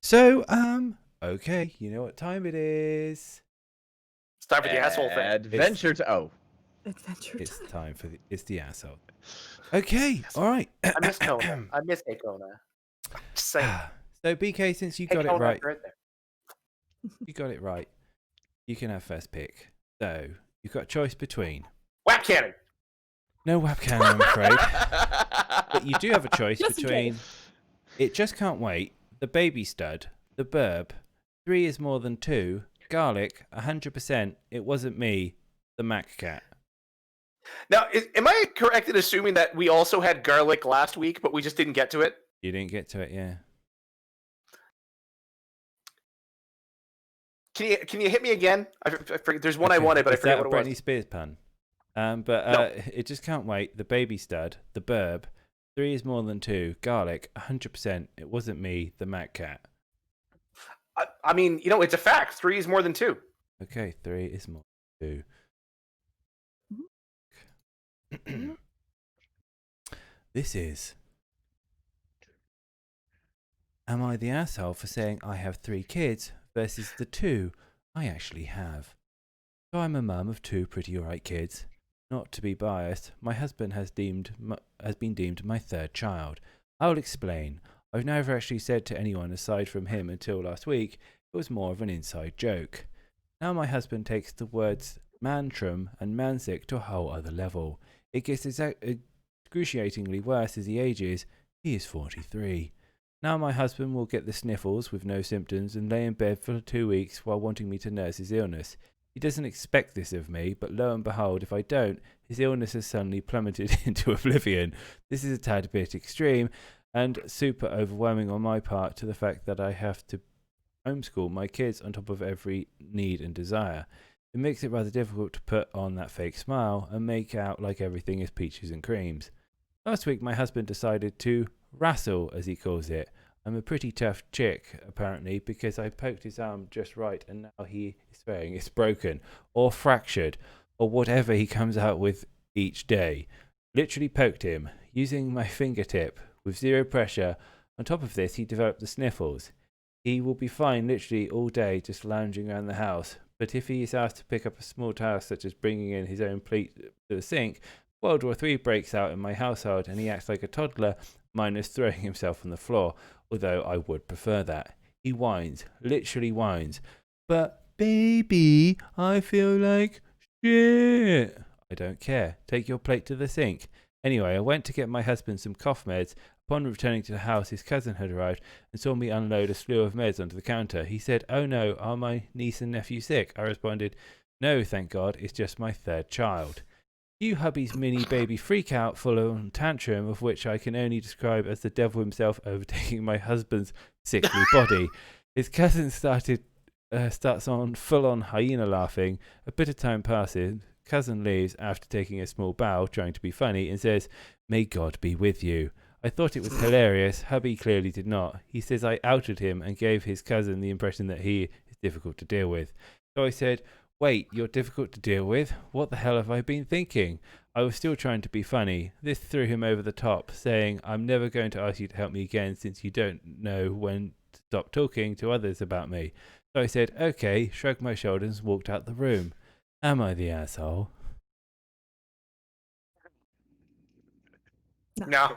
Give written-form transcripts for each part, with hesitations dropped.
So, okay, you know what time it is. It's time for the asshole thing. Adventure to Adventure It's time. time for it's the asshole. Okay, all right. I miss Kona. I miss Kona. Just saying. So, BK, since you Hey, got it Kona, right, right there. you got it right. You can have first pick. So, you've got a choice between Whack cannon. no webcam, I'm afraid, but you do have a choice Just in between case. It Just Can't Wait, The Baby Stud, The Burb, 3 is More Than 2, Garlic, 100%, It Wasn't Me, The Mac Cat. Now, am I correct in assuming that we also had garlic last week, but we just didn't get to it? You didn't get to it, yeah. Can you hit me again? I forget, there's one I wanted, but I forget what it was. Britney Spears pun. But No. It Just Can't Wait, The Baby Stud, The Burb, 3 is More Than 2, Garlic, 100%, It Wasn't Me, The Mac Cat. I mean, it's a fact. 3 is more than 2. Okay, 3 is more than 2. This is... Am I the asshole for saying I have 3 kids versus the 2 I actually have? So I'm a mum of 2 pretty alright kids. Not to be biased, my husband has been deemed my 3rd child. I'll explain. I've never actually said to anyone aside from him until last week. It was more of an inside joke. Now my husband takes the words mantrum and mansick to a whole other level. It gets excruciatingly worse as he ages. He is 43. Now my husband will get the sniffles with no symptoms and lay in bed for 2 weeks while wanting me to nurse his illness. He doesn't expect this of me, but lo and behold, if I don't, his illness has suddenly plummeted into oblivion. This is a tad bit extreme and super overwhelming on my part to the fact that I have to homeschool my kids on top of every need and desire. It makes it rather difficult to put on that fake smile and make out like everything is peaches and creams. Last week my husband decided to wrestle, as he calls it. I'm a pretty tough chick, apparently, because I poked his arm just right and now he is swearing it's broken, or fractured, or whatever he comes out with each day. Literally poked him, using my fingertip, with zero pressure. On top of this, he developed the sniffles. He will be fine literally all day just lounging around the house, but if he is asked to pick up a small task such as bringing in his own plate to the sink, World War III breaks out in my household and he acts like a toddler, minus throwing himself on the floor, although I would prefer that. He whines, literally whines. But baby, I feel like shit. I don't care. Take your plate to the sink. Anyway, I went to get my husband some cough meds. Upon returning to the house, his cousin had arrived and saw me unload a slew of meds onto the counter. He said, "Oh no, are my niece and nephew sick?" I responded, "No, thank God, it's just my 3rd child." You hubby's mini baby freak out full on tantrum, of which I can only describe as the devil himself overtaking my husband's sickly body. His cousin starts on full on hyena laughing. A bit of time passes. Cousin leaves after taking a small bow, trying to be funny, and says, "May God be with you." I thought it was hilarious. Hubby clearly did not. He says I outed him and gave his cousin the impression that he is difficult to deal with. So I said, "Wait, you're difficult to deal with? What the hell have I been thinking?" I was still trying to be funny. This threw him over the top, saying, "I'm never going to ask you to help me again since you don't know when to stop talking to others about me." So I said, "Okay," shrugged my shoulders and walked out the room. Am I the asshole? No.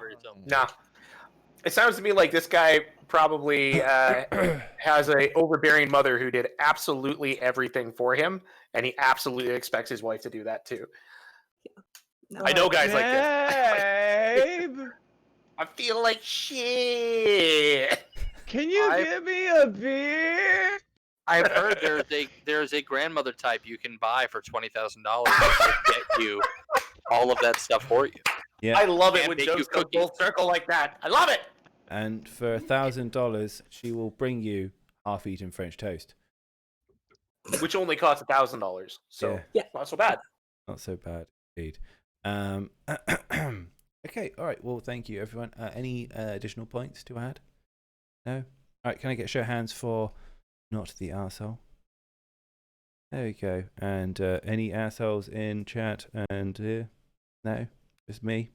It sounds to me like this guy probably has a overbearing mother who did absolutely everything for him, and he absolutely expects his wife to do that too. No. I know guys like Babe, this. I feel like shit. can you give me a beer? I've heard there's a grandmother type you can buy for $20,000 to get you all of that stuff for you. Yeah. I love it And when make jokes you go cookies. full circle like that. I love it. And for $1,000, she will bring you half-eaten French toast. Which only costs $1,000. So Yeah. not so bad. Not so bad, indeed. Okay, all right. Well, thank you, everyone. Any additional points to add? No? All right, can I get a show of hands for not the arsehole? There we go. And any assholes in chat? And no? Just me?